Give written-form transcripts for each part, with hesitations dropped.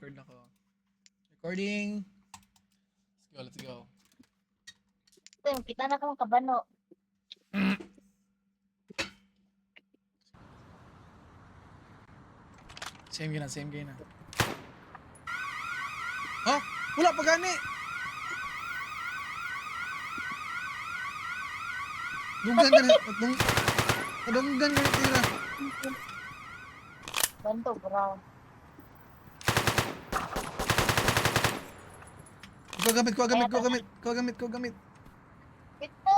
record na ko. Recording. Let's go. Kita na kang kabano. Same gina. Ha? Wala pa gani. Dunggan ka na. Dunggan ka na. Banto, bro. Ko gamit. Ito.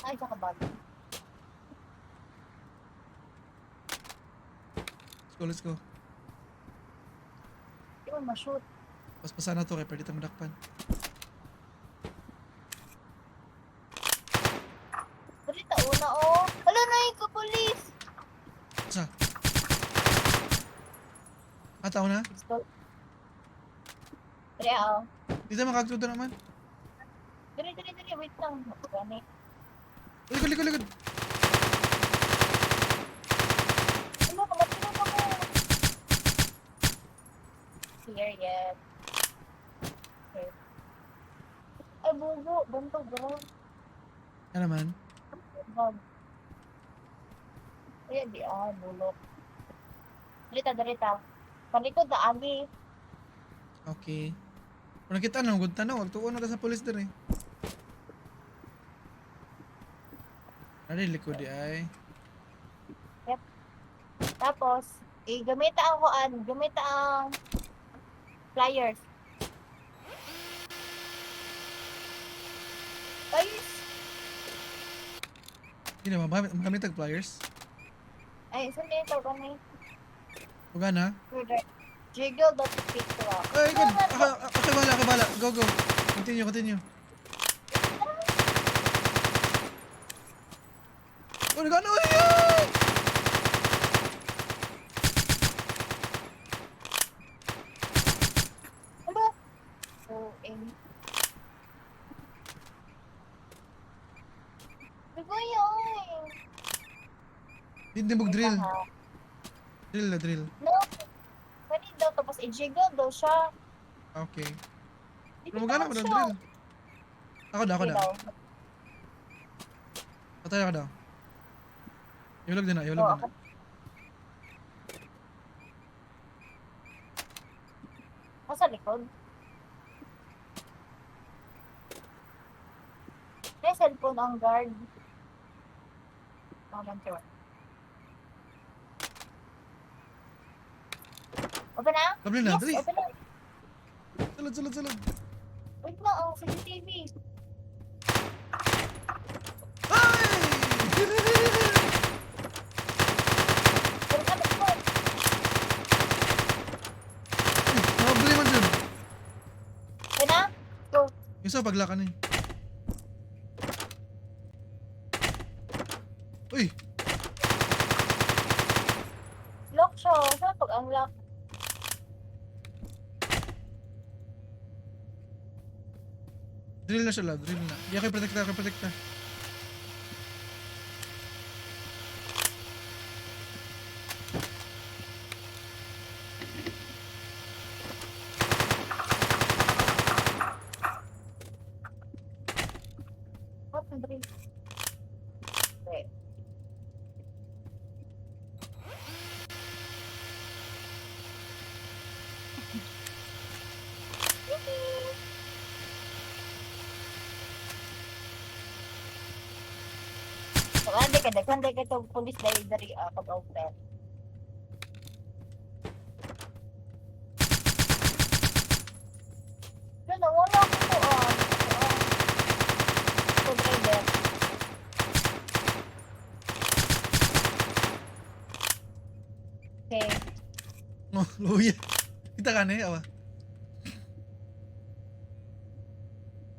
Ay, sa kabano. Let's go. Hindi mo ma-shoot. Paspasan na to kay pwede tayong madakpan. Balita una, oh. Hala na yung kapulis. Sa? Ataw na? Gusto. Dali, oh. Di tayo makagtuto naman. Dali. Wait lang. Gani. Likod. Ano, kamatino mo ko. Here, yet. Okay. Ay, bugo. Banto, bro. Ano naman? Bag. Ay, di bulok. Darita. Palikod na agi. Okay. Kung nakita na, good tanong. Huwag tuon na ka sa polis din eh. Ano yung likod di ay? Tapos, gamita ang flyers. Flyers? Hindi na, magamit ang pliers. Ay, saan na ito kami? Huwag na. Jiggle.picture. Ay, good. Okay, bala. Go. Continue. Oh, nagano yun! Ano? Oh, Hindi mo drill. Drill. No. Pwede daw, tapos i-jiggle daw siya. Okay. Hindi Pero magana mo ng drill. Ako daw. Patay ako daw. Ihulog din na. Sa likod. May cellphone ang guard. Sure. Open na? Kabli na, dali. Open na. Salad. Wait na, ang CCTV. Ay! Pero ka ba? Nakabili man dyan. Open na? Go. Yung sa paglakan eh. Uy! Lock siya. Saan pag-unlock? Drill na siya, drill na. Iya kay protekta. What the drill? Wait. Kanda ka itong police dari pag-open. Wala ko po driver. Okay. Oh, luya. Kita ka na eh, awa.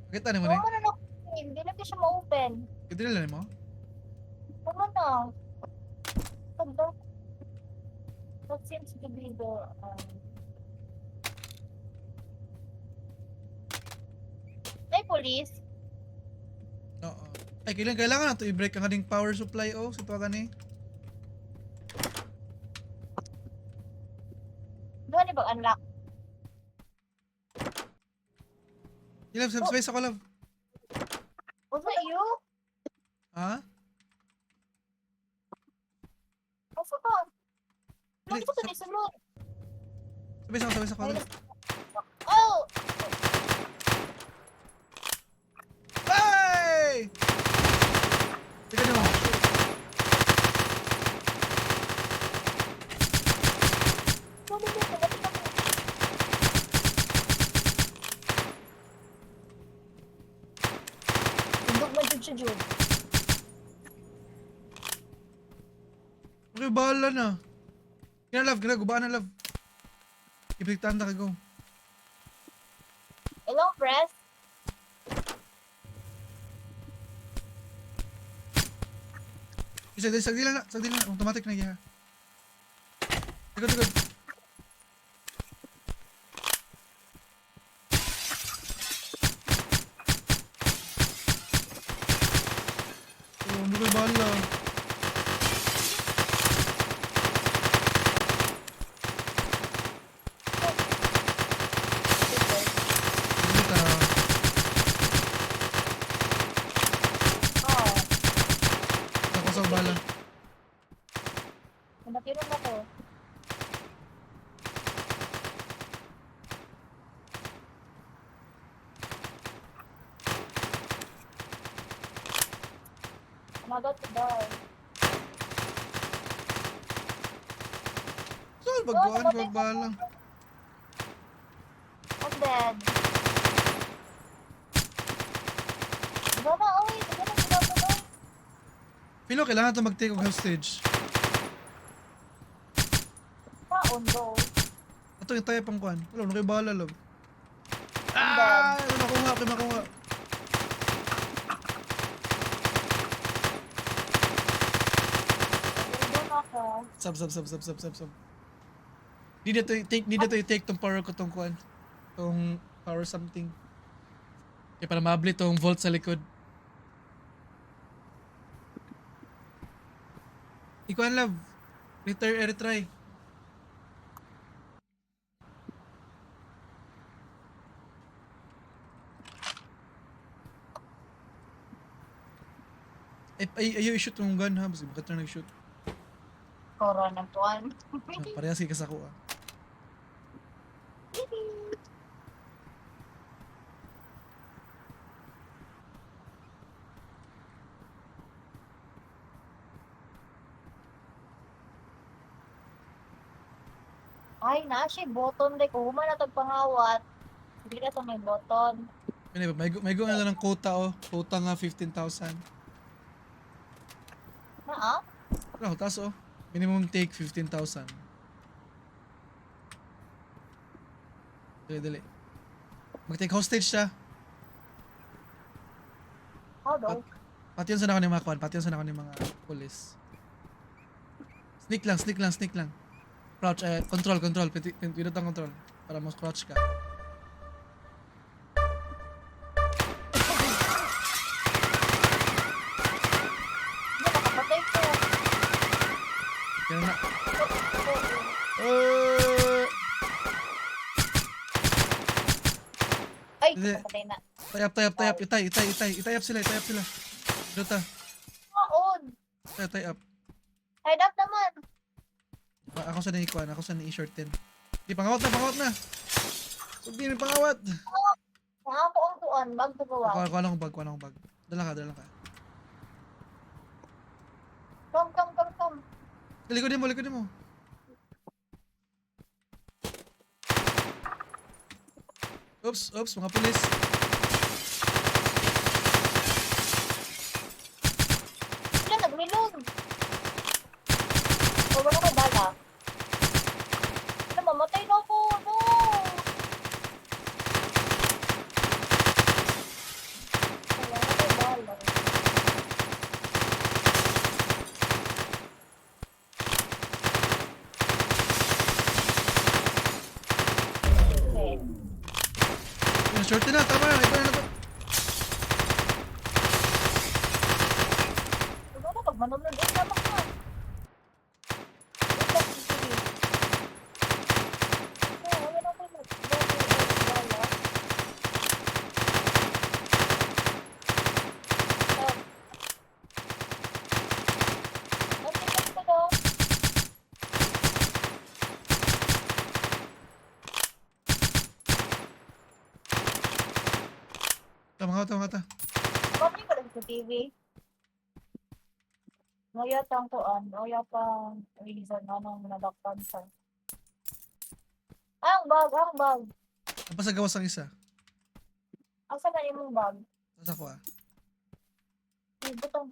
Kita na mo na eh. Ano hindi na siya ma-open. Drill na mo? Ano na? Kanda. That seems to be the May police? Oo. Ay, kailangan na to i-break ang ating power supply sa tuwagan eh. pag-unlock. Love, space ako, love. Was that you? Ha? Asa ka? Dili, Bakit ka ni sunod? Space ako, love. Oh! Hey! Teka nyo. Tundog na dyan siya, Jude. Okay, bahala na. Kaya love, gubaan na, love. Ipiktaan na ka, go. Hello, press. Sagdi lang na. Automatic na iya. Tikod. Oh, ano kayo bahala? Dito. Oh, Ako sa bala. nabakiro na to. Umagot to die. Saan bagkuhan ko bala? I'm dead. Diba na, oy. Diba na. Pilo, kailangan ito mag-take of hostage. Paon, bro. Ito yung tayo pang kuhan. Wala, ano kayo bahala, love. I'm dead. Makuha. Nandun ako. Sub. Need na to i-take tong power ko tong kuhan. Tong power something. Kaya para mabli tong volt sa likod. Ikuan, love. Retry. Ayaw i-shoot yung gun, ha? Basta bakit na nag-shoot? Corona tuan. Parehas kayo kasako, ah. Ay, na siya button de ko. Human na pangawat. Hindi na sa may button. May go na lang ng quota, oh. Quota nga 15,000. Na ah? Wala, taas, oh. Minimum take 15,000. Dali. Mag-take hostage siya. How daw? Pati yun sa nako ni mga kwan. Pati yun sa nako ni mga police. Sneak lang. Crouch, control. Pinot ang control. Para mas crouch ka. Hindi, nakapatay ko. Yan na. Ay, Hindi. nakapatay na. Tayap. Itay up sila. Dota. Paon! Tie up. Tied up naman. Ako sa na-ikuan. Ako sa na-i-shorten. Di, pangawat na. Sabi ni pangawat. Nakako ang tuan. Bag to gawa. Kuha lang akong bag. Dala ka. Come. Likodin mo. Oops, mga pulis. Sila nagmilon. O, wala ko bala. Ano, mamatay na ako. No. Wala ko bala. Okay. Shorten na, tama na. Ikaw na to. Siguro pag manunod din naman ka. Mga ta. Bakit ko lang sa TV? Ngaya tang kuan, ngaya pang reason anong nadakpan sa. Ang bag. Ang pasagawas ang isa. Asa na imong bag? Tapos ako ah. Butang.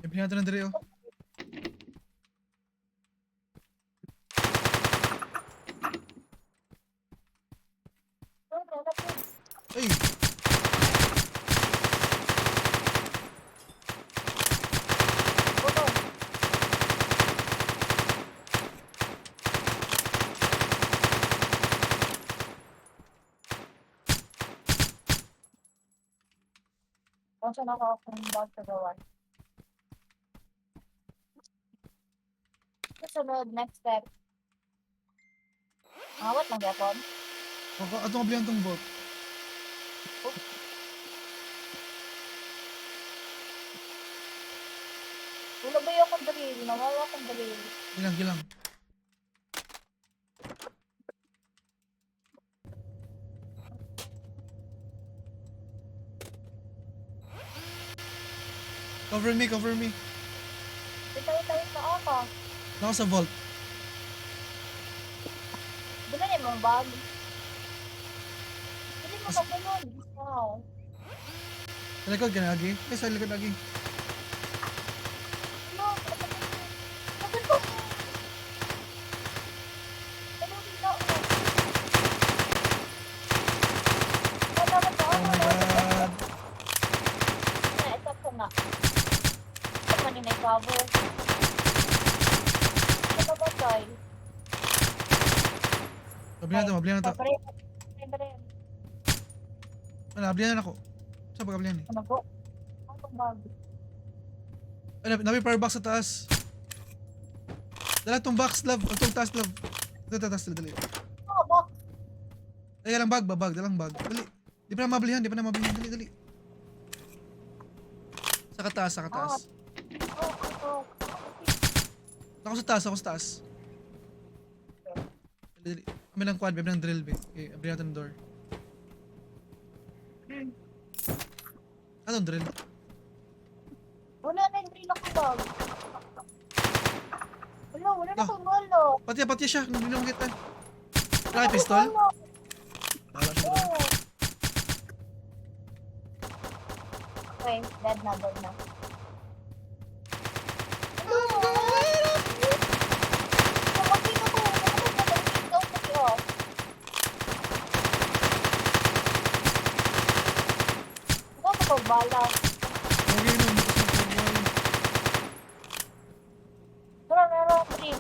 Ibigay natin ng diri oh. Ay! Butang. Kung saan ako akong bag sa gawan. Susunod, next step. Awat lang yapon. Atong kablihan tong bot. Wala ba yung drill? Nawala akong drill. Gilang. Cover me. Itawit na ako. Naka sa vault. Dila niya mong bag. Hindi mo kapulog. Wow. Sa likod ka na, Agi. Sa likod, Agi. Ano? Kapag ko. Ano dito? Dapat Oh my God. Ito ko na. Ito man yung cover. Ito ba tayo? Mablihan na to. Pare. Nablihan na ako. Saan pa kablihan eh? Ano po? Ang bag. Ay, nabi power box sa taas. Dala tong box, love. Itong taas, love. Ito, taas, dali. Oh, box. Ay, dalang bag. Dalang bag. Dali. Di pa na mablihan. Dali. Sa kataas. Oh. Ako sa taas. Dali. Kami ng quad, ng drill, be. Okay, abri natin ang door. Anong drill? Wala na yung drill ako bag. Wala na akong galo. Pati siya. Hindi na makita. Wala kay pistol? Wala siya, bro. Oo. Okay, dead na. Bala. Okay na, hindi ko siya pagwal. Meron, free.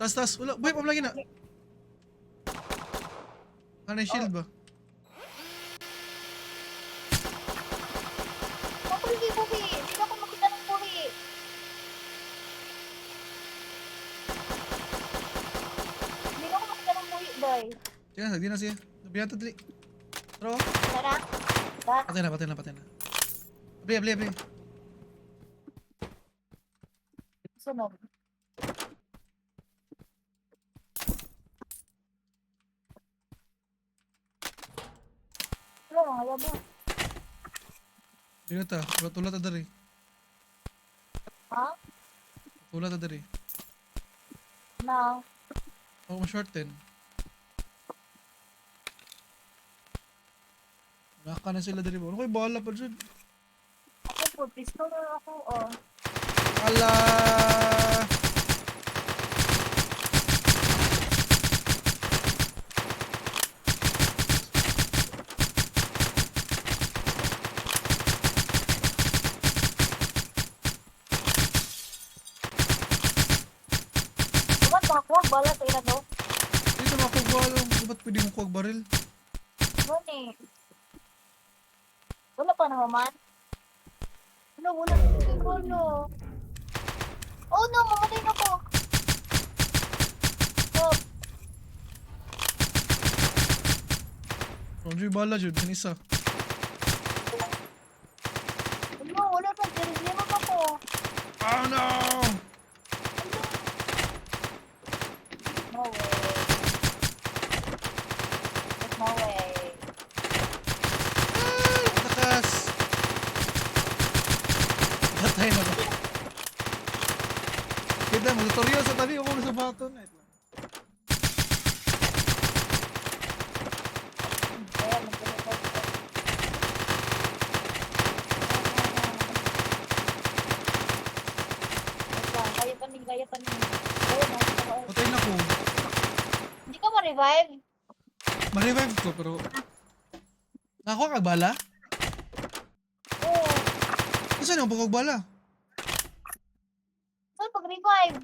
Taas. Wala. Boy, pamlagi na. Ano yung shield ba? Buhi. Hindi ako makita ng buhi. Hindi ako makita ng buhi, boy. Sige na, di na siya. Nabihan to, dali. Tara, oh. Tara. Ba? Patay na. Abli. Sunog. Ano, mga yabo. Di na ta. Tulat ta dari. Ha? Tulat ta dari. Na. Oh, ma-shorten. Naka na sila dari mo. Ano kayo bahala pa dyan? Ako po, pistol na ako, oh. Ala! Bumat ba ako? Bala sa ina daw. Hindi naman ako bahala. Ba't pwede mong kuwag baril? Gani. Wala pa naman. Wala. Oh no, mamatay na ko. Oh. Roger, bala dyan. Yan isa. Wala pa. Dirigyan mo ako. Oh no! No way. There's no way. Takas! Patay na ba? Kita mo, tutorial sa tabi. Ako sa baton. Ayan, magkakapag. Wait lang, kaya pa ni. Ayun, nakakatawa. Patay na ko. Hindi ka ma-revive? Ma-revive ko pero... Nakakuha kag bala? Oo. Saan yung pagkagbala? Saan pag-revive?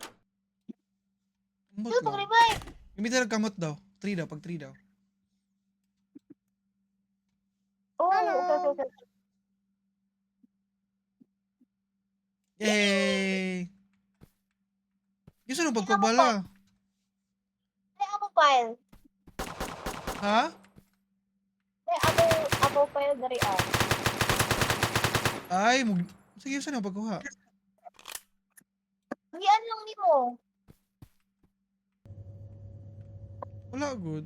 Ambot Saan lang. pag-revive? Gamitin ng kamot daw. 3 daw, pag 3 daw. Oo, Hello. okay. Yay! Yung saan yung pagkagbala? May ako file. Ha? May ako file dari Ay, sige, saan yung pagkuha? Hiyan lang ni mo. Wala, good.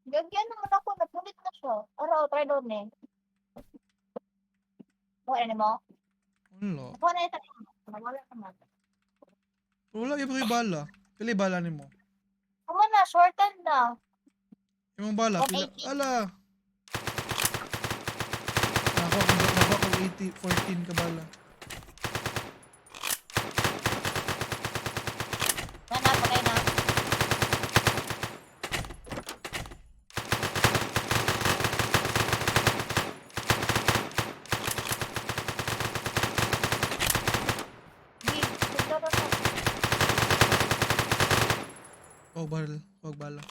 Gagyan naman ako, napulit na siya. Araw, try doon eh. Ano mo? Wala. Nakuha na ito. Nawala naman. Wala, yung bala. Pili bala ni mo. Kuma na, shorten na. Yung bala, pila. 180. Ala! Nakuha ko 14 ka bala. Patay na. Huwag bala.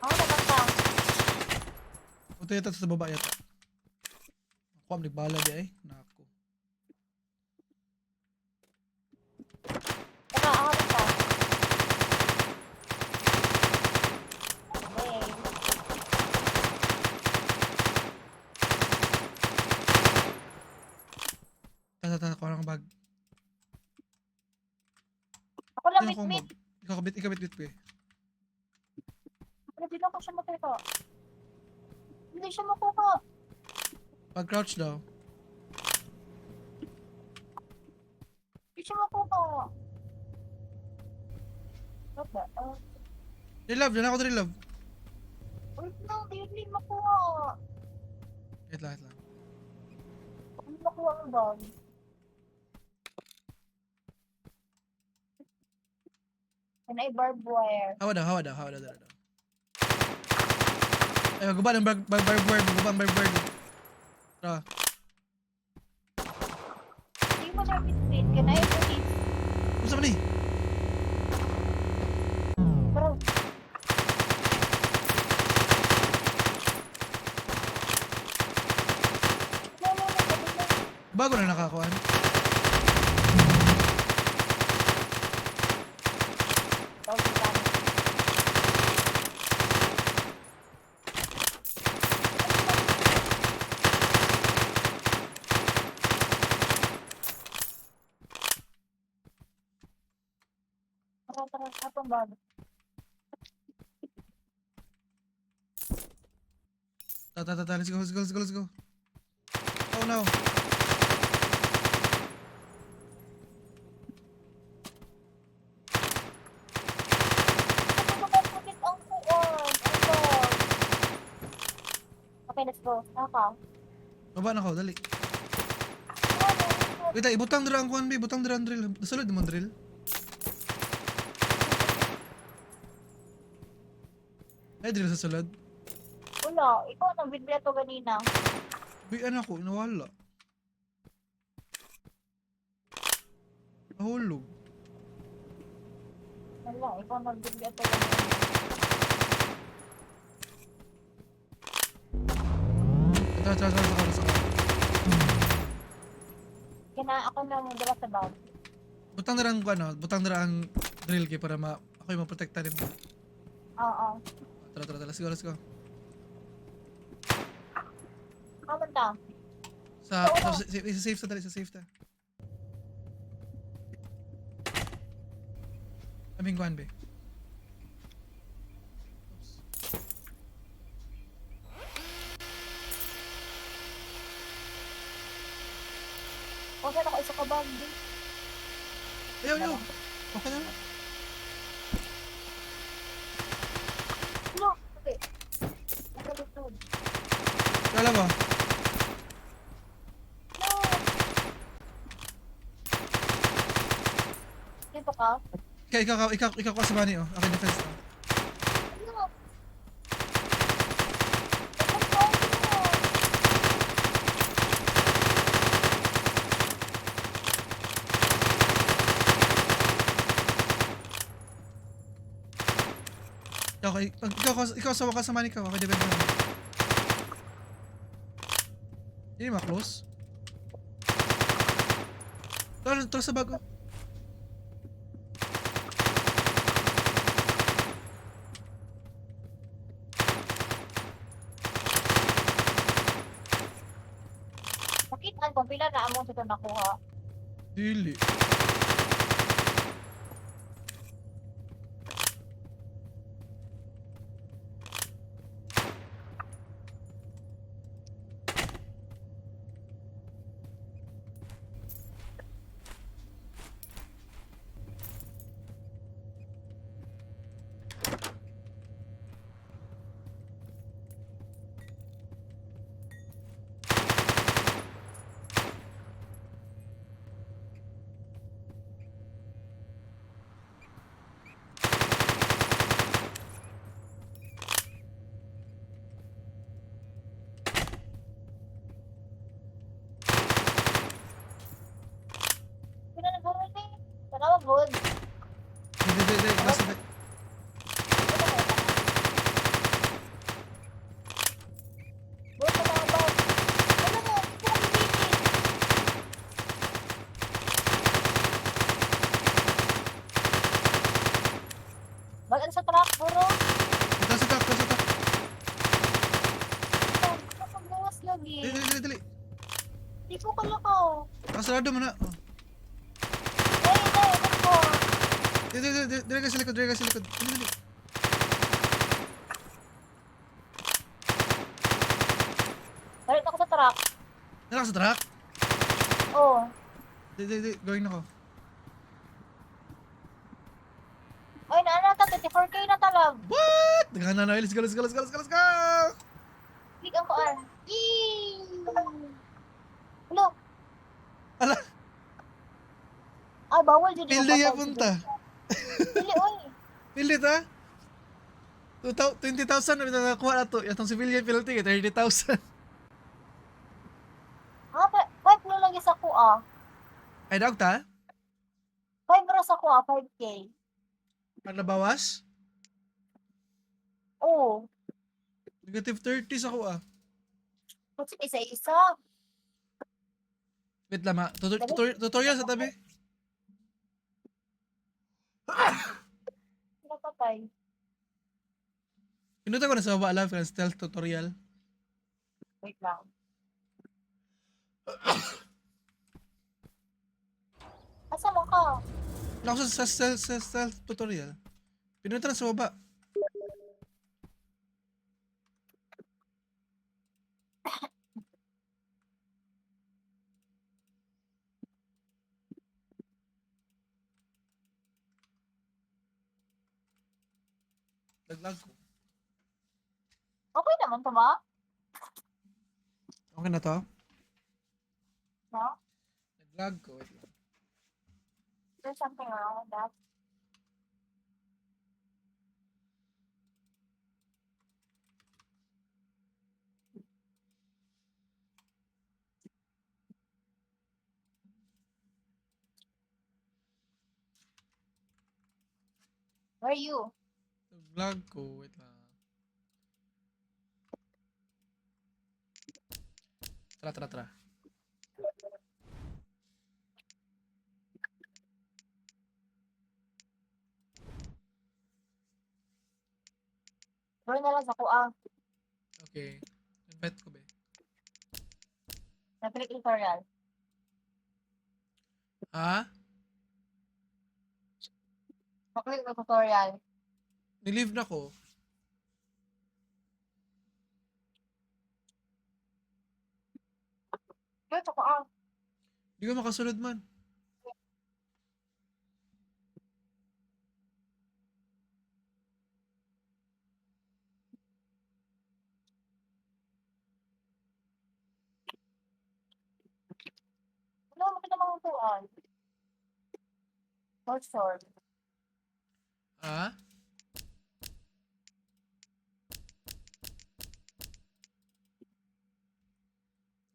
Ako nakanta. Ito yata sa baba yata. Ako ang nagbala di ay. Nako. Tara, ako nakanta. Okay. Tata, kuha ng bag. Ako lang Sino kong mit-mit. bag? Ikabit ko eh. Hindi lang ko siya makuha. Hindi siya makuha. Pag crouch daw. Hindi siya makuha. What the? Relove, dyan ako na relove. Wait lang, hindi makuha. Wait lang. Hindi makuha ang bag. And I barbed wire. Hawa daw. Ay, magubad ang barbed wire. Tara. Hindi mo siya fit-fit. Can I fit? Gusto mo ni? Bro. Bago na nakakuan. Tara, atong bag. Let's go. Oh no. Okay, let's go. Naka. Baba na ko, dali. Wait, ibutang dira ang kuan, be. Ibutang dira ang drill. Nasulod mo ang drill. Ay, drill sa sulod. Wala, ikaw nang bibili to ganina. Be, ano ko, nawala. Nahulog. Wala, ikaw nang bibili to ganina. Ito. Kaya ako na mo dala sa bag. Butang na lang ano, butang na lang ang drill kay para ako yung maprotekta din mo. Oo. Tara, tara, tara. Let's go, let's go. Kaman ta. Sa safe ta, dali, sa safe ta. Kaming kuhan, be. Oops. O saan ako isa ka bag, di? Ayaw, ayaw. Okay na. No, okay. Nakalutod. Kala mo? No. Dito ka? Ikaw ko sa bani, oh. Okay, defense to. No. Ito ko. Okay, ikaw sa wakas naman ikaw. Okay, defense naman. Hindi ma-close. Tara sa bago. Makitaan kung pila na among sa nakuha. Dili. Pila na gawin ni? Tanawag good. Dili. Nasa back. Good na mga bag. Ano mo? Ito ang bibitin. Bagan sa truck, bro. Nasa top. Kapag-gawas lagi. Dili. Di ko kalakaw. Nakasarado mo na. Oh. Ano ko? Dili ka sa likod. Dili. Balik ako sa truck. Nala ka sa truck? Oo. Dili. Going na ko. Ay, naana ta, 24K na talag. What? Naghahanap na. Let's go. Click ang kuan. Yee! Hello? Ala, Ay, bawal dyan. pilde ya punta. Dili, oy. Pilde ta? 20,000 na nakakuha na to. Itong civilian penalty, 30,000. Ha, 5 na lagi sa kuha. Ay, daog ta? 5 ra sa kuha, 5K. Ang nabawas? Oo. Negative 30 sa kuha. Kasi isa-isa. Wait lang, tutorial sa tabi. Napatay. Pinuta ko na sa baba, alam, stealth tutorial. Wait lang. Asa mo ka? Ako sa stealth tutorial. Pinuta na sa baba. Naglag ko. Okay naman to ba? Okay na to? No? Naglag ko. Wait lang. There's something wrong with that. Where are you? Naglag ko. Wait lang. Tara. Doon na lang sa kuang. Okay. Invite ko ba? Na-click tutorial. Ha? Na-click na tutorial. Nilive na ko. Doon sa kuang. Di ko makasunod man. Ano mo kita mga kuang? Short short. Ha?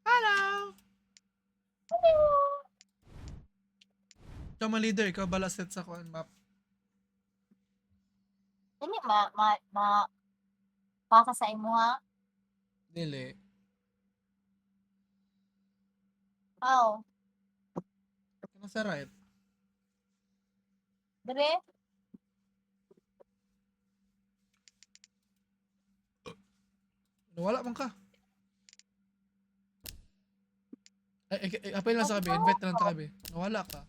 Hello! Hello! Ikaw ma leader, ikaw bala set sa kuan map. Hindi, pasa sa imo ha? Dili. How? Ano sa right? Dire? Wala man ka. Apel lang sa kabi. Invite na lang ta kabi. Nawala ka.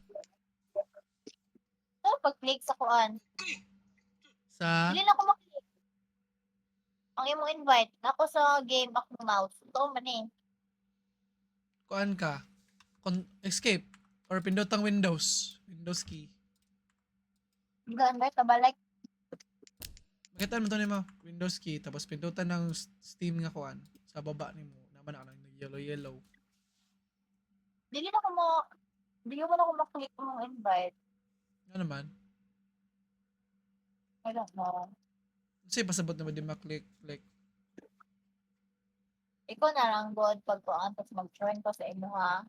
Ano pag-click sa kuan? Sa... Dili na ko maklik. Ang imong invite. Ako sa game akong mouse. Ito man eh. Kuan ka. Escape. Or pindotang Windows. Windows key. Invite ka ba? Like, Makita mo to ni mo. Windows key. Tapos pindutan ng Steam nga kuan. Sa baba ni mo. Naman ako nag yellow. dili na ko mo, dili mo na ako maklik mong invite. Ano naman? I don't know. Kasi pasabot naman din maklik. Like, Ikaw na lang god pag kuan tapos mag-join ko sa imo ha.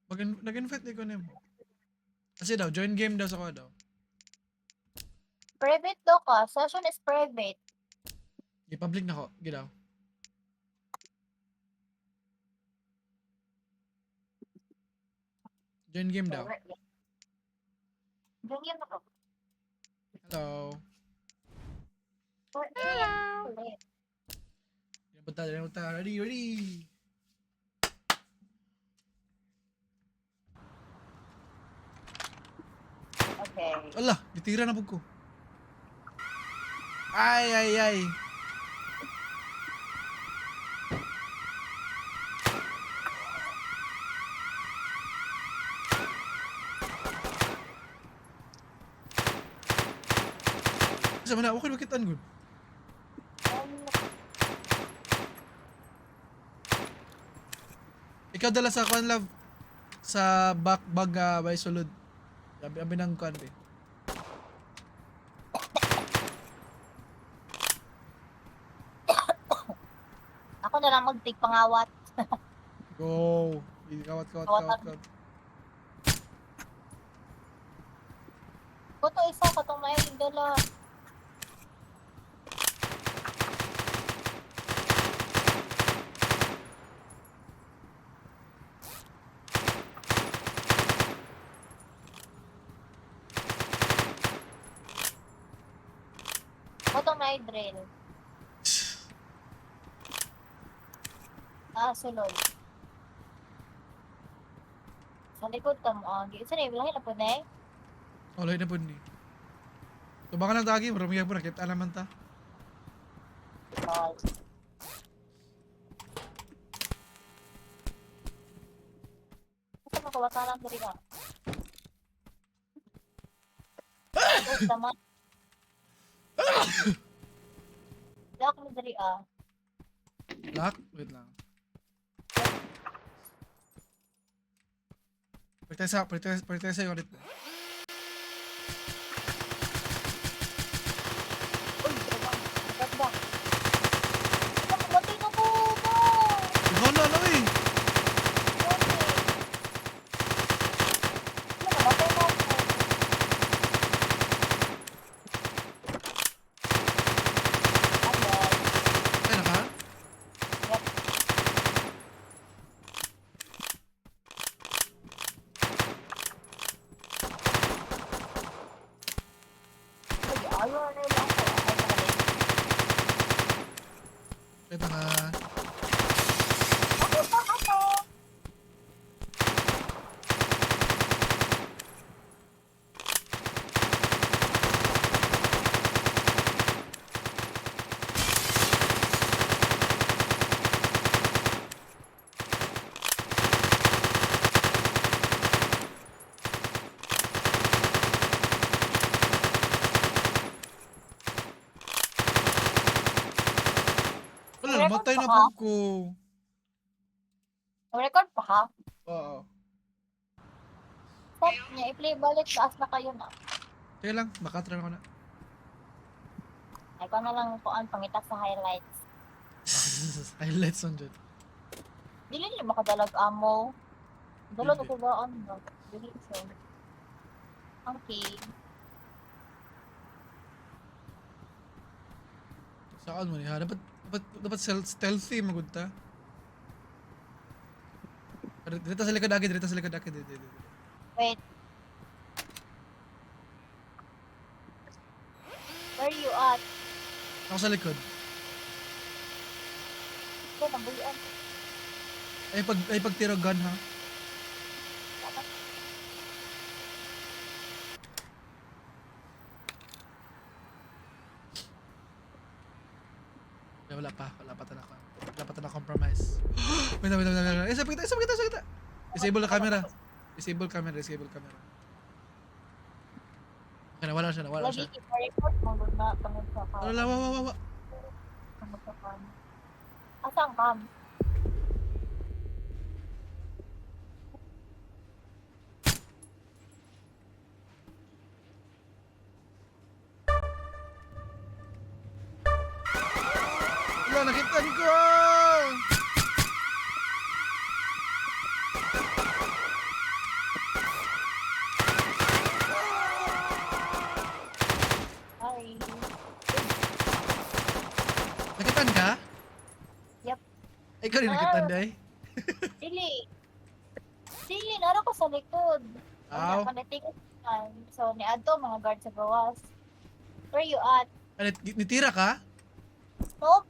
nag-invite ko ni mo. Kasi daw, join game daw sa ko daw. Private daw ka. Session is private. I-public na ko. Gidaw. Join game daw. Diyan yun ako. Hello. Hello! Diyan punta. Ready. Okay. Ala, ditira na po ko. Ay. Sama na, okay makitaan good. Ikaw dala sa kuan love sa bag by sulod. Abi nang kuan be. Ako na lang mag-take pangawat. Go. Kawat. Koto isa ka itong may dala. Koto may drill. Sulod. Sa likod ka mo. Isa na yung lahi na po na eh. Olay na po ni. Tubangan lang tagi, marami po nakita naman ta. Gusto mo kawasalan dali ka. Gusto mo. Lock mo dali Lock? Wait lang. Pertesa yung ulit. Uy, ganda. Ito, kumatay na po mo. Hala na eh. Kumatay na po. Ay naka? Ito nga. Ako pa ako. Wala, Record namatay pa na ka? po ko. Record pa ha? Oo. Stop niya. I-play balik. Taas na kayo na. Kaya lang, makatry ako na. Ay, ko na lang kung ang pangitas sa highlights. Highlights on dyan. Dili niyo makadalag amo. Dalo na Dili. tigaan mo. Dili siya. Okay. Saan mo niya? Dapat stealthy magud ta. Dito sa likod agad, dito sa likod agad. Dito. Wait. Where you at? Ako sa likod. Ito, nabulian. Ay pagtiro gun ha. Wala pa talaga. Wala pa talaga compromise. Wait. Isa kita. Disable the camera. Disable camera. Okay na, wala siya. Lagi ipa-report mo doon na tungod sa Wala, wa. tungod sa kan. Asang kam? Wala, nakitan ko! Ay. Nakitan ka? Yep. Ay, ikaw rin nakitan, day. Dili. Dili, naro ko sa likod. Aw. Ano, panatikas kan. So, ni Adto, mga guard sa gawas. Where you at? Ano, nitira ka? Nope.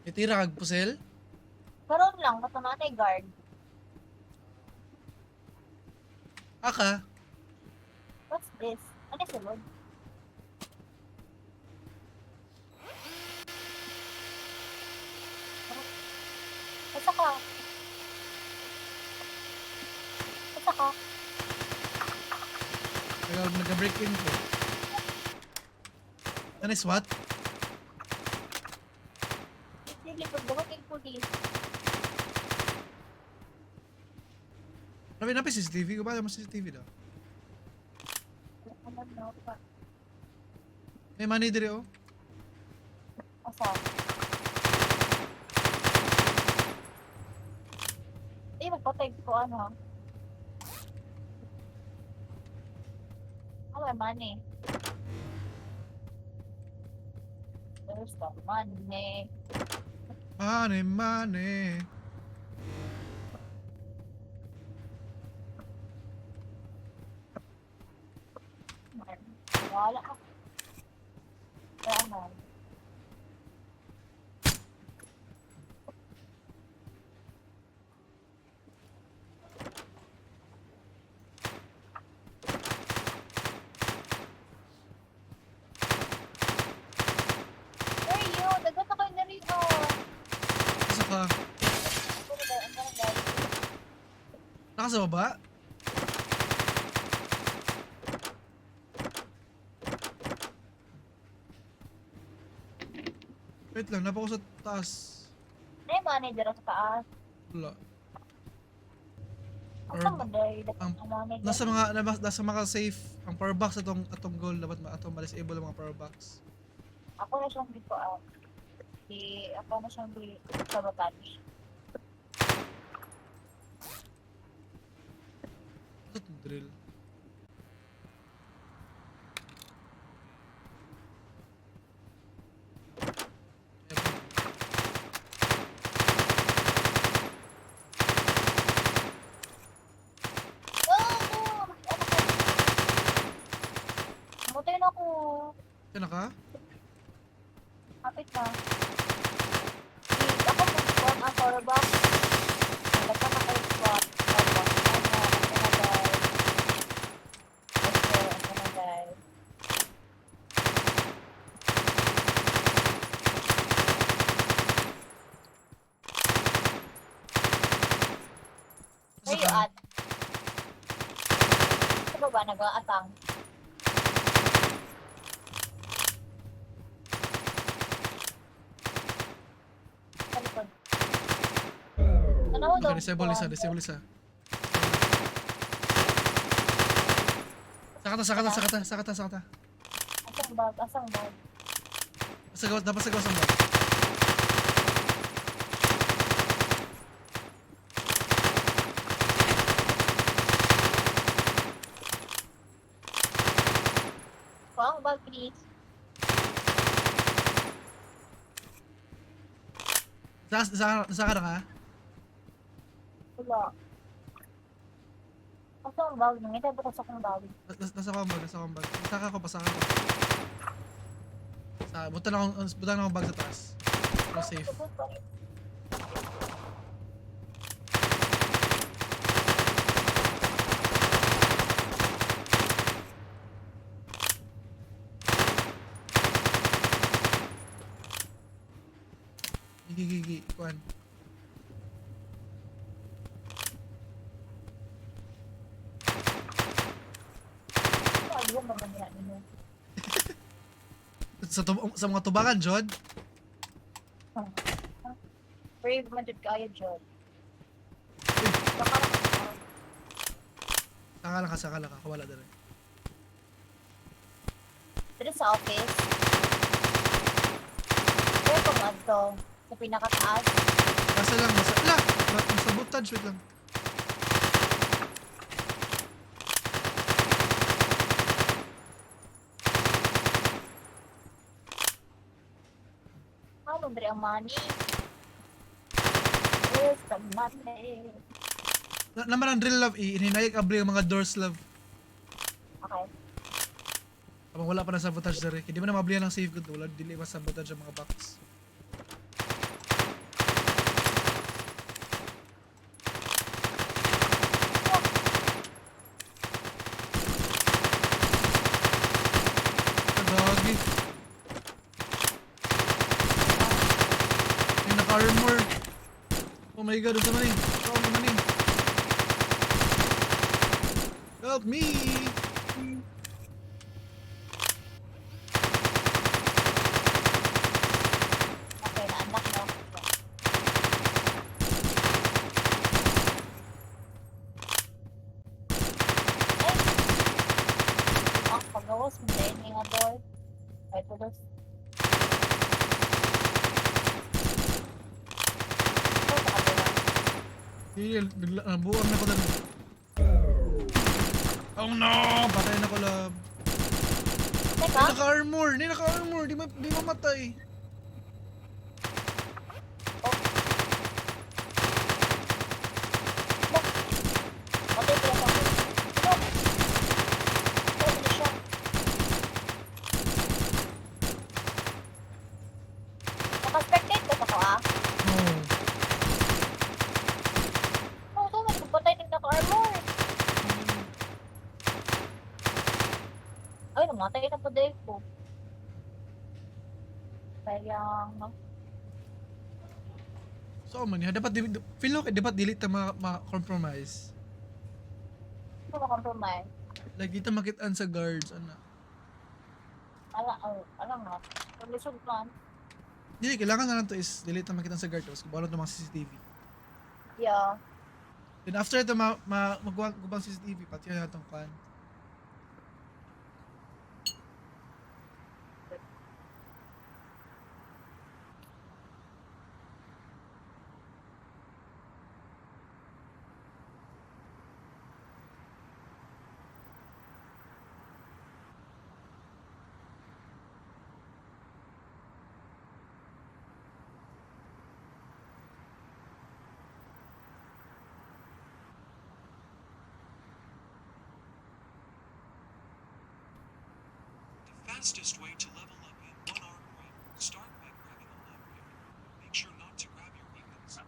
Nitira kag pusel? Karon lang, katamanay guard. Aka? What's this? Ano sulod? Asa ka? Asa ka? Nag-break in ko. Ano is what? Dili, pagbuhat yung pulis. Napi CCTV ko ba? Mas CCTV daw. Ano na pa? May money dire oh. Asa? Magpatay ko ano. Oh, my money. There's the money. Money. Wala ka. Kaya ano? Where are you? Dagat ako yung narito. Isa ka. Ang barangay. Nakasa baba? Wait lang, napa ko sa taas. Ano yung manager sa taas? Wala. Ang manday. ang- Ang manager. Nasa mga safe ang power box atong goal dapat atong ma-disable ang mga power box. Ako na siyang dito out. Ako na siyang sabotage. Ito drill. Oh! Namatay na ako. Yan ka? Kapit na. Sorry ba? Nagka na kayo squat. Tapos, ano na guys. Okay, ano na guys. Where you Saka, at? Sa baba, nag-aatang. Sa likod. Ano daw? okay, disable isa. Sakata. Asang bag, asang bag. Dapat sa gawas ang bag. Kuha ang bag, please. Saka na ka? Wala. Asang bag, nangita ba sa akong bag? Nasa ko ang bag. Pasaka ko. Buta na akong bag sa taas. Pero safe. Gigi. Kuhan. Ayaw mo ba niya ninyo? Sa mga tubakan, Jod. Brave man dyan kaya dyan. Uy, Baka saka lang ka. Wala na rin. dito sa office. Kaya kung ato, sa pinakataas. Sabotage, wait lang. Ano ba ang money? Yes, the money. Naman ang drill, love. Ininayag abri ang mga doors, love. Okay. Habang wala pa na sabotage na rin. Hindi mo na mablihan ng safe good. Wala dili mas sabotage ang mga box. Doggy. May naka-armor. Oh my god, sa maning. Help me! Okay, naanak na ako. Ang pagawas mo na yun nga door. Ay, tulos. Ito sa kabila. Buwang na ko na. Oh no! Patay na ko, love. Teka, Hindi naka-armor. Di mamatay. matay pala sa akin. Ano? Ano na siya? Naka-spectate ka ako ah. No. Oo, so, may patay din naka-armor. Ay, namatay na po dahil ko. Kaya, So man, dapat feel ko dapat delete ta ma-compromise. ito na-compromise. Like dito makitaan sa guards ana. Alam nga. Pag-lisod man. Dili kailangan na lang to is delete ta makitaan sa guards kasi bawal to mga CCTV. Yeah. Then after ito magubang CCTV pati na itong kan. The fastest way to level up in one arm raid. Start by grabbing a low raid. Make sure not to grab your weapons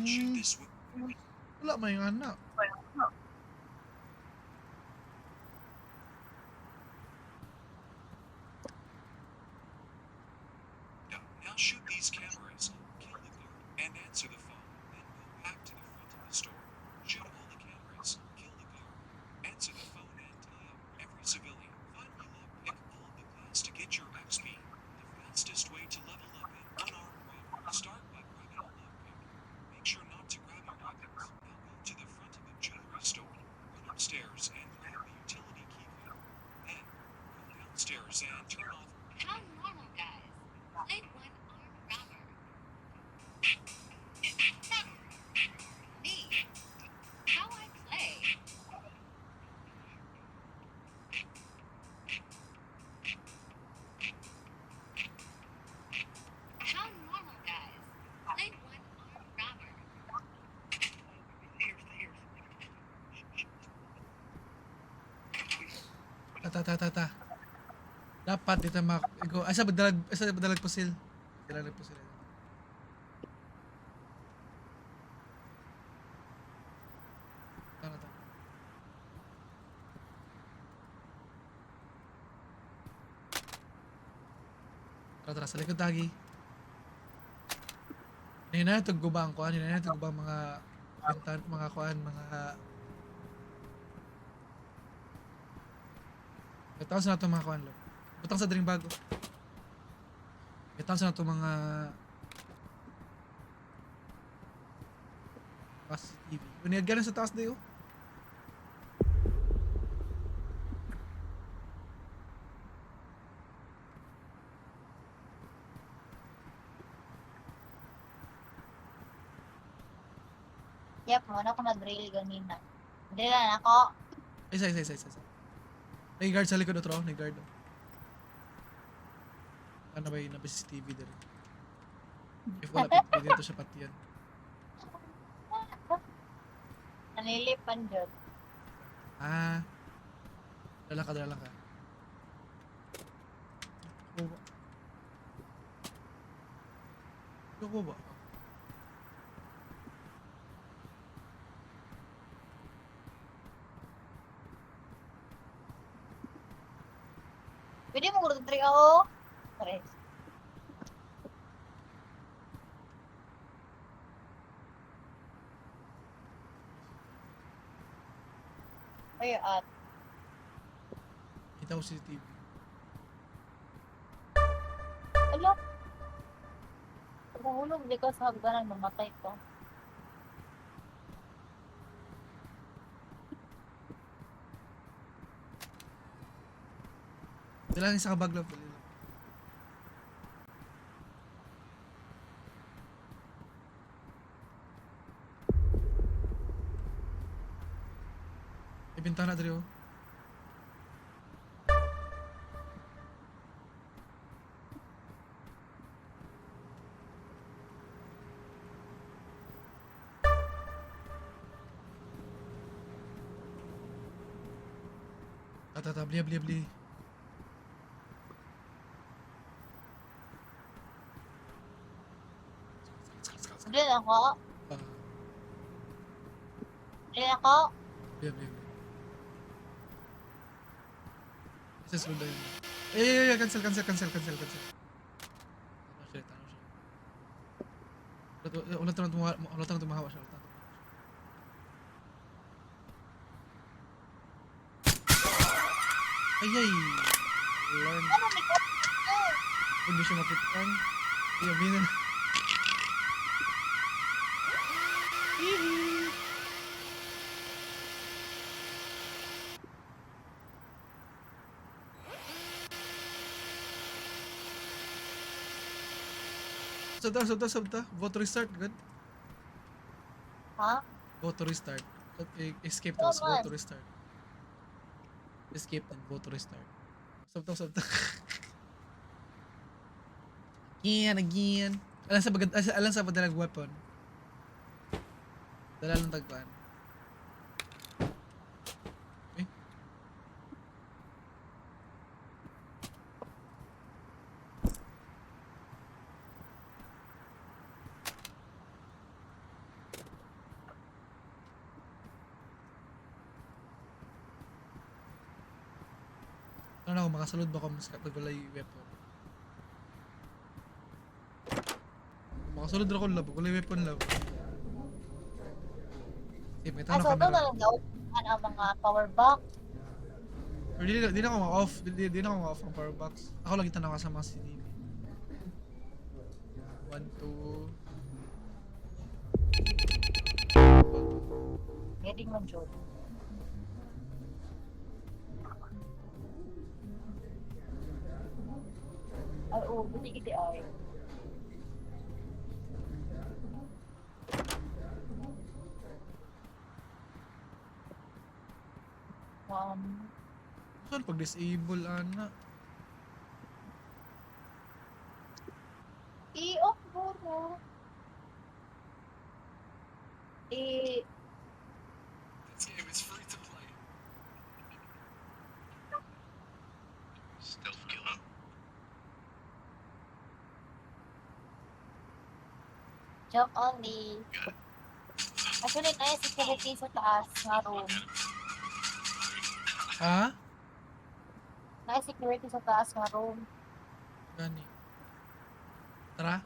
shoot this way. Wala may anak. Now shoot these cameras, kill the guard, and answer the phone. Then go back to the front of the store. Shoot all the cameras, kill the guard, answer the phone, and tie up every civilian. Finally, lockpick all of the class to get your XP. The fastest way to level up in unarmed robbery. Start by grabbing a lockpick. Make sure not to grab your weapons. Now go to the front of the jewelry store. Run upstairs and grab the utility key card. Then go downstairs and turn off. How normal, guys. Play one armed robber. Me. How I play. How normal, guys. Play one armed robber. Ta. Dapat dito go. Asa badalag pusil. Badalag pusil. Tara. Tara sa likod tagi. Nina ito gubang kuan, nina ito gubang mga bentan, mga kuan, mga Bitaw sa nato mga kuan lo. Butang sa dring bago. Bitaw sa nato mga CCTV. Uniyad galing sa taas dayo. Yep, muna ako nag-drill ganina. Drillan ako. Isa. May guard sa likod otro, may guard. Ano ba yung CCTV dito? If wala pwede dito siya patiyan. Nanilipan dyan. Ah. Dala ka. Ko ba? Pwede mo gulog trick ako. Sorry. Ay, at. Kita ko CCTV. Ala. Mahulog di ka sa hagdanan, mamatay ko. Dala lang isa ka baglove. Dali lang. May bintana dali oh. Bli. Drill ako. Ah, Drill ako. bli. Isa sunod yun. Cancel. Ano siya? Ulat na tumahawa siya. Ay. Learn. Ano ni ko? Hindi siya makitan. Yabi na. Sabta. Vote restart, good. Ha? Vote restart. Escape Oh, tapos vote man. restart. Escape and vote restart. Sabta. Again. Alam sa padalag weapon. Dala lang tagpuan. Okay. Ano ako, makasalod ba ko mas kapag wala yung weapon? Makasalod ra ko lab, wala yung weapon lab. Sige, may tanong So doon na camera. lang daw ang mga power bank. Or di na ako ma-off, di na ako ma-off ang power box. Ako lagi tanong ka sa mga CCTV. 1, 2... Heading man jud. Ay, buti iti ay. Saan pag disable, ana? I-off mo no. This game is free to play. Stealth killer. Jump only. Got it. Actually, na yung security sa taas nga room. Ha? Na yung security sa taas nga room. Gani. Tara.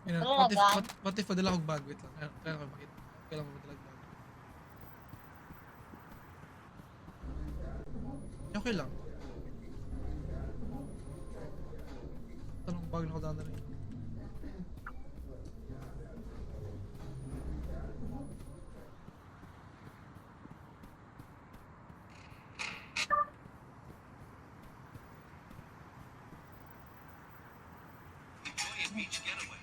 Yun, Talaga? what if padala kong bag? Wait lang. Kaya ko makita. Kailan mo padala kong bag? Okay lang. Tanong bag na ko daan na rin. Enjoy a beach getaway.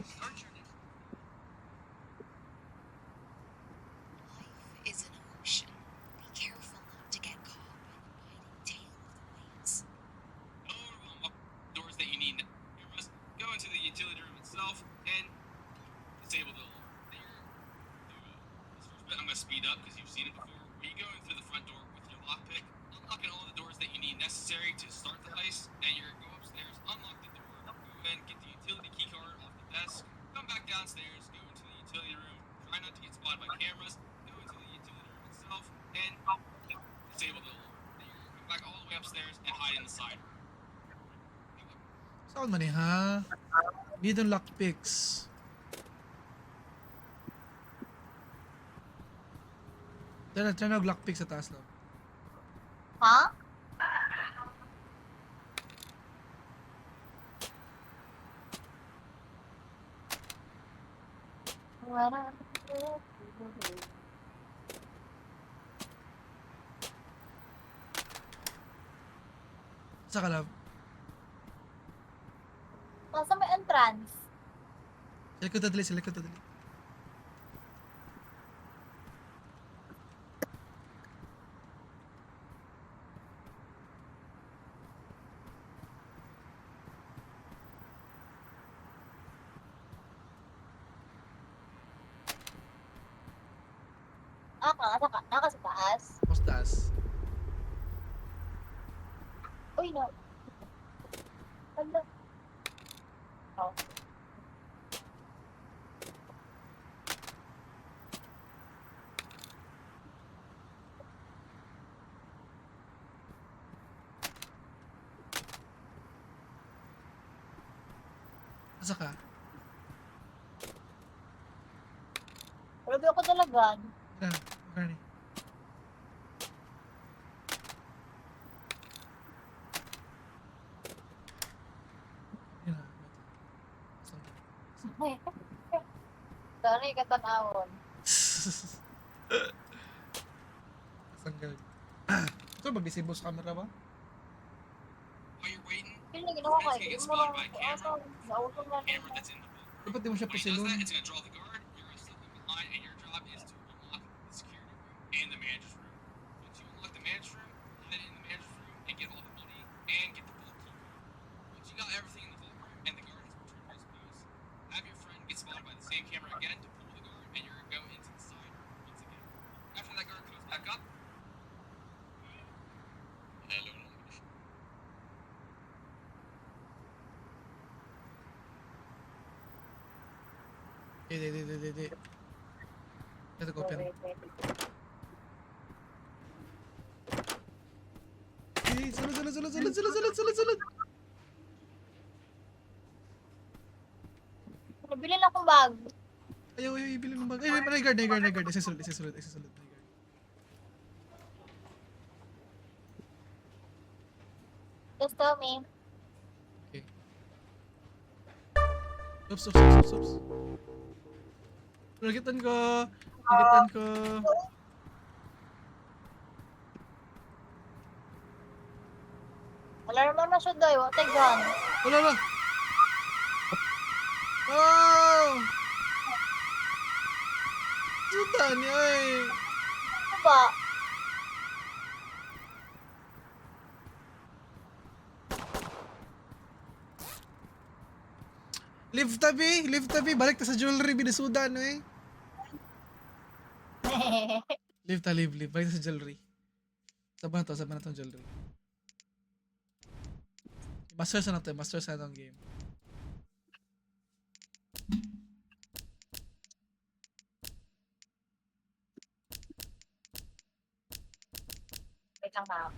Start your next. Life is an ocean. Be careful not to get caught by the biting tail of the waves. Doors that you need. You must go into the utility room itself and disable the alarm. This first bit I'm going to speed up because you've seen it before. Where you go in through the front door with your lockpick, unlocking all the doors that you need necessary to start the heist, and you're going to go upstairs, unlock the door, go in, get the utility key card off the desk, come back downstairs, go into the utility room, try not to get spotted by cameras, go into the utility room itself, and disable the alarm. Then you're going to come back all the way upstairs and hide in the side room. Saan man eh, ha? Need yung lockpicks. Try na lockpick sa taas lang. Ha? Wala. Sa kalab. Nasa may entrance. Sa likod na dali. Naka sa taas. Tapos taas. Uy, no. Ano? Oh. Asa ka? Grabe ako dalagan. Yan. Gani. Yan na. Sana ikatanawon. Sanggal. Ito mag-disable sa camera ba? While you're waiting, Yun na ginawa ko. Friends can get spotted by a camera. Nautong na camera that's in the book. Dapat di mo siya When he does pisilon. that, it's going to draw the guard. You're going to slip him behind, and your job is to unlock the security room and the manager's room. Once you unlock the manager's room, hide in the manager's room and get all the money and get the vault key card. Once you got everything in the vault room and the guard has returned to his post, have your friend get spotted by the same camera again to pull the guard, and you're going to go into the side room once again. After that guard comes back up, hello, Di. Ito ko, pen. Hey, sulod. Nabili na akong bag. Ayaw, ibili ng bag. Ay, may guard. Isa sulod. May guard. Just tell me. Okay. Oops. Nagitan ko. Alarm mo na siya doy. What a gun. Wala. Oh! Sudan niya eh. Ano ba? Live tabi. Balik ta sa jewelry. Binasudan eh. Live. Balik ta sa jewelry. Saban na tong jewelry. Master sa na tong game. Wait lang na.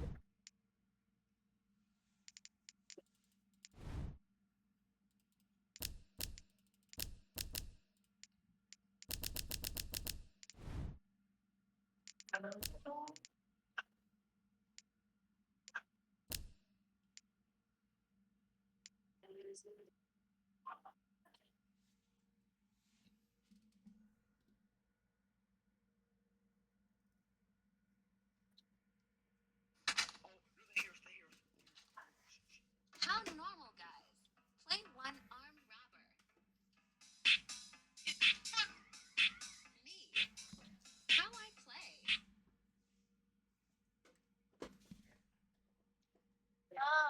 How normal, guys. Play one armed robber. Me. How I play.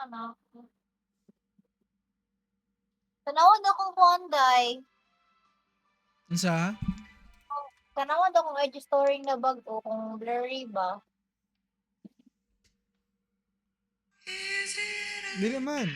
Ano? Tanawad akong Honday. Unsa? Tanawad akong edge storing na bag o kung blurry ba. Dili man.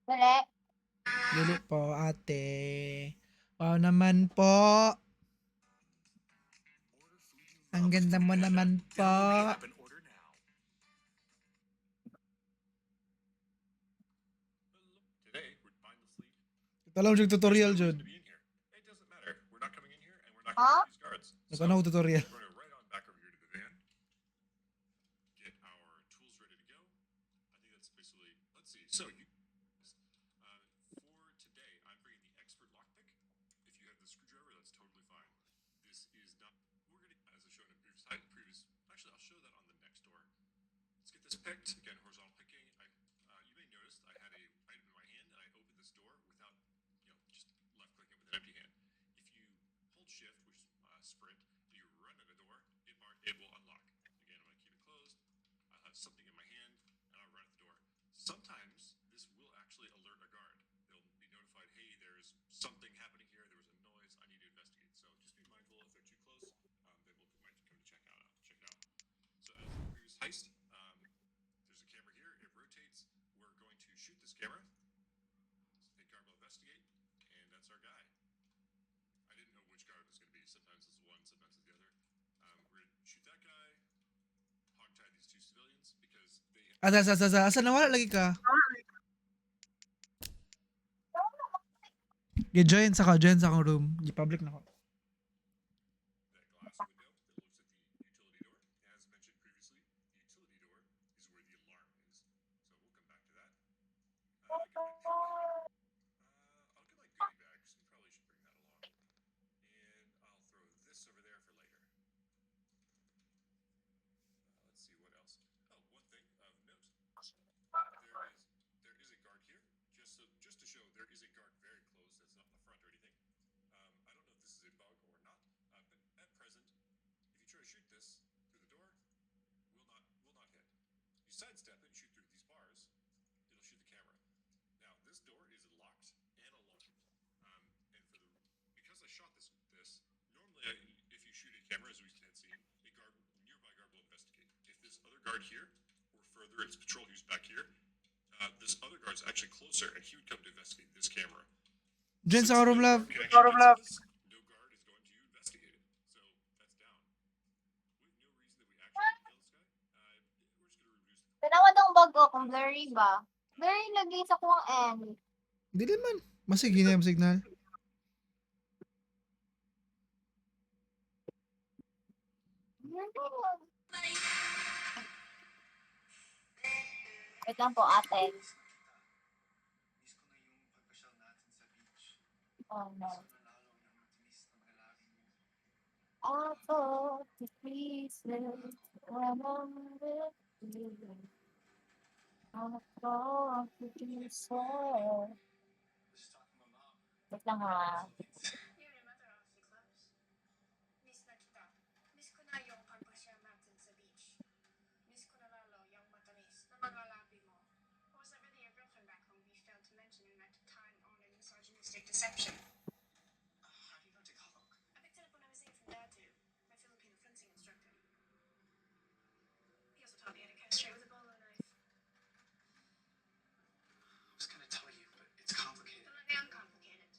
Dali. Dili po, ate. Wow naman po. Ang ganda mo naman po. Today, we're mindlessly Ito lang yung tutorial, to Jud. be in here. It doesn't matter. We're not coming in here, and we're not Huh? going to use guards. Nagkano ko tutorial. We're going right on back over here to the van. Get our tools ready to go. I think that's basically. Let's see. So you. For today, I'm bringing the expert lockpick. If you have the screwdriver, that's totally fine. This is not. We're gonna, as I showed in previous. Actually, I'll show that on the next door. Let's get this picked again. Horizontal picking. You may notice I had a item in my hand, and I opened this door without, just left clicking with an empty hand. If you hold shift, which is sprint, and you run at a door, it will unlock. Again, I'm going to keep it closed. I'll have something in my hand, and I'll run at the door. Sometimes this will actually alert a guard. They'll be notified, hey, there's something happening here. There was a noise. I need to investigate. So just be mindful if they're too close. They might come to check it out. So as the previous heist, there's a camera here. It rotates. We're going to shoot this camera. The guard will investigate, and that's our guy. I didn't know which guard it was going to be. Sometimes it's one, sometimes it's the other. We're going to shoot that guy, hogtie these two civilians because they Asa nawala lagi ka? Join sa akong room. Gi-public na ko. that glass window that looks at the utility door. As mentioned previously, the utility door is where the alarm is. So we'll come back to that. I'll get my goodie bag, so you probably should bring that along. And I'll throw this over there for later. Let's see what else. Oh, one thing of note. There is a guard here. Just to show, there is a guard very close. That's not in the front or anything. I don't know if this is a bug or not, but at present, if you try to shoot this through the door, will not hit. You sidestep it and shoot through these bars, it'll shoot the camera. Now this door is locked and alarmed, because I shot this. Normally, if you shoot a camera, as we had seen, nearby guard will investigate. If this other guard here, or further, it's patrol who's back here. This other guard's actually closer, and he would come to investigate this camera. Jen Since sa no Aurum guard Love. can actually get to this, no guard is going to investigate it. So that's down. We have no reason that we actually kill this guy. We're just gonna reduce the Tanawa tong bag ko kung blurry ba? Blurry lagi sa kuwang end. Dili man. Masige na yung signal. Wait lang po, ate. Oh no. I thought the pieces when I'm with you. I thought the pieces. Wait lang ha. Yuri, matter of the clubs. Miss na kita. Miss ko na yung pagpasya natin sa beach. Miss ko na lalo yung matamis na mga labi mo. What was that really your girlfriend back home we failed to mention in that time-honored misogynistic deception? How do you know Tagalog? I picked it up when I was 8 from Dad too, my Filipino fencing instructor. He also taught me how to castrate with a bolo knife. I was gonna tell you, but it's complicated. Talaga uncomplicated.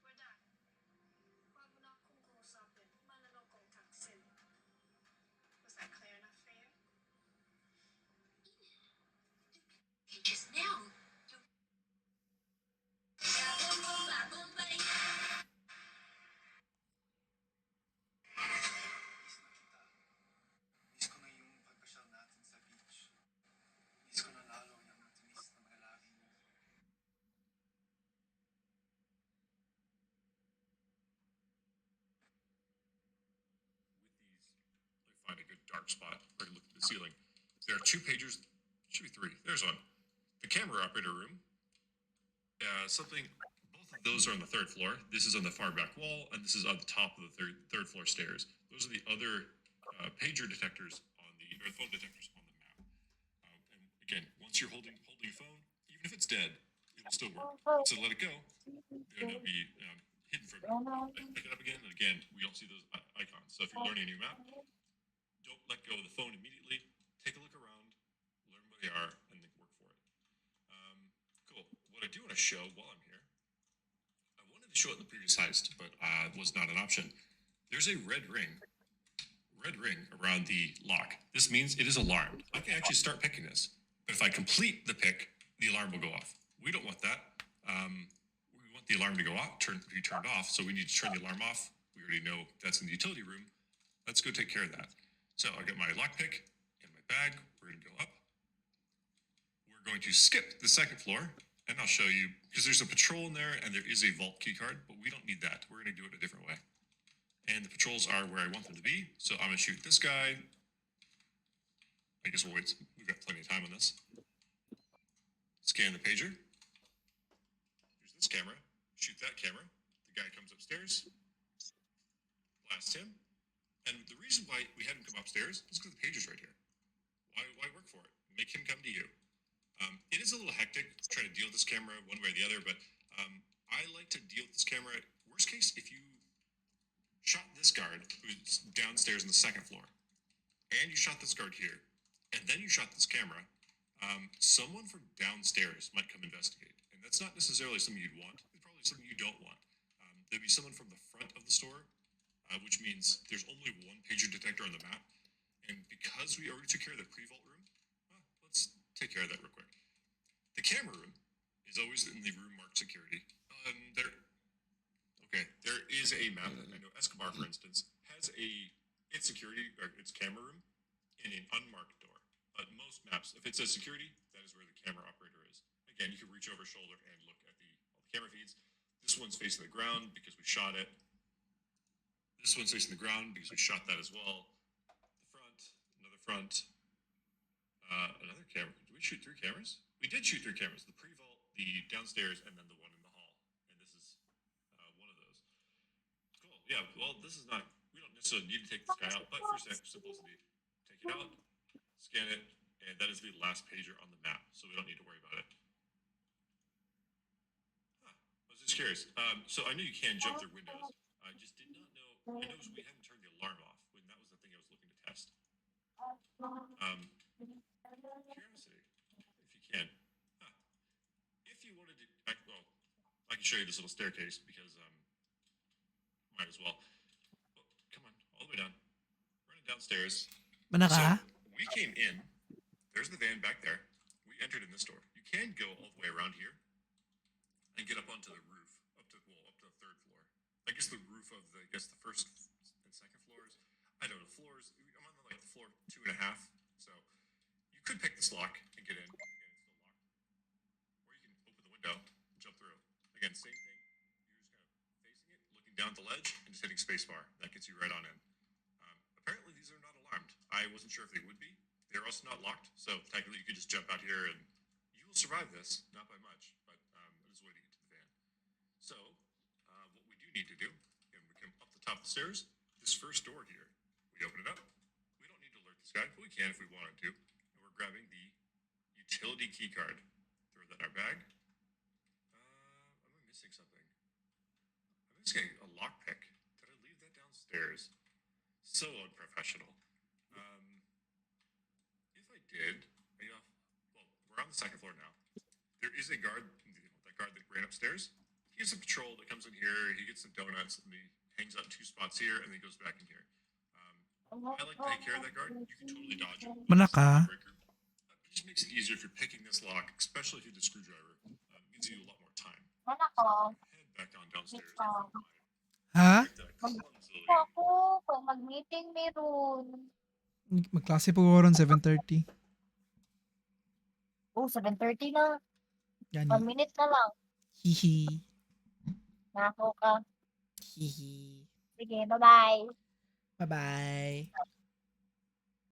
We're done. Huwag mo na akong kausapin. Manlolokong taksil. Was that clear enough for you? Just now. Miss na kita. Miss ko na yung pagpasyal natin sa beach. Miss ko na lalo yung matamis na mga labi mo. with these, let me find a good dark spot where I can look at the ceiling. There are 2 pagers, should be 3. There's one. The camera operator room. Both of those are on the 3rd floor. This is on the far back wall, and this is on the top of the third floor stairs. Those are the other pager detectors or phone detectors on the map. And again, once you're holding the phone, even if it's dead, it'll still work. So let it go, then it'll be hidden from you. Pick it up again, and again, we don't see those icons. So if you're learning a new map, don't let go of the phone immediately. Take a look around, learn where they are, and then work for it. Cool. What I do want to show while I'm here, I wanted to show it in the previous heist, but was not an option. There's a red ring around the lock. This means it is alarmed. I can actually start picking this, but if I complete the pick, the alarm will go off. We don't want that. We want the alarm to go off, be turned off, so we need to turn the alarm off. We already know that's in the utility room. Let's go take care of that. So I got my lockpick in my bag. We're going to go up. We're going to skip the 2nd floor, and I'll show you, because there's a patrol in there, and there is a vault key card, but we don't need that. We're going to do it a different way. And the patrols are where I want them to be, so I'm going to shoot this guy. I guess we'll wait. We've got plenty of time on this. Scan the pager. Here's this camera. Shoot that camera. The guy comes upstairs. Blast him. And the reason why we had him come upstairs is because the pager's right here. Why work for it? Make him come to you. It is a little hectic trying to deal with this camera one way or the other, but I like to deal with this camera. Worst case, if you shot this guard who's downstairs on the 2nd floor, and you shot this guard here, and then you shot this camera, someone from downstairs might come investigate. And that's not necessarily something you'd want. It's probably something you don't want. There'd be someone from the front of the store, which means there's only one pager detector on the map. And because we already took care of the pre-vault room, well, let's take care of that real quick. The camera room is always in the room marked security. There is a map. I know Escobar, for instance, has its security or its camera room in an unmarked door. But most maps, if it says security, that is where the camera operator is. Again, you can reach over shoulder and look at all the camera feeds. This one's facing the ground because we shot it. This one's facing the ground because we shot that as well. The front, another front, another camera. Did we shoot 3 cameras? We did shoot 3 cameras. The pre-vault, the downstairs, and then the one in the hall. And this is one of those. Cool. Yeah, well, this is not, we don't necessarily need to take this guy out, but for simplicity, take it out, scan it, and that is the last pager on the map, so we don't need to worry about it. I was just curious. So I know you can jump through windows. I just did not know. I noticed we hadn't turned the alarm off when that was the thing I was looking to test. Curiosity, if you can. Huh. If you wanted to, well, I can show you this little staircase because might as well. Oh, come on, all the way down. Running downstairs. Mana So ka? we came in. There's the van back there. We entered in this door. You can go all the way around here and get up onto the roof, up to the third floor. I guess the roof of the first and second floors. I don't know floors. I'm on like the floor 2.5. So you could pick this lock and get in. Again, it's still locked. Or you can open the window and jump through. Again, same thing. You're just kind of facing it, looking down at the ledge, and just hitting spacebar. That gets you right on in. Apparently, these are not alarmed. I wasn't sure if they would be. They're also not locked, so technically you could just jump out here and you will survive this, not by much, but it is a way to get to the van. So, what we do need to do, again, we come up the top of the stairs, this first door here, we open it up. We don't need to alert this guy, but we can if we wanted to. And we're grabbing the utility key card. Throw that in our bag. Am I missing something? I'm missing a lockpick. Did I leave that downstairs? So unprofessional. If I did, well, we're on the second floor now. There is a guard, that guard that ran upstairs. He's a patrol that comes in here. He gets some donuts and he hangs out in 2 spots here and then he goes back in here. I like to take care of that guard. You can totally dodge him. Mana ka? It just makes it easier if you're picking this lock, especially if you have the screwdriver. It gives you a lot more time. Mana ko. Head back on downstairs. Ha? Break that clumsily. Ako, pag mag-meeting meron. Magklase po ko ron 7:30. Oh, 7:30 na. 1 Gani. minute na lang. Hihi. Nako ka. Hihi. Sige, bye-bye. Bye-bye.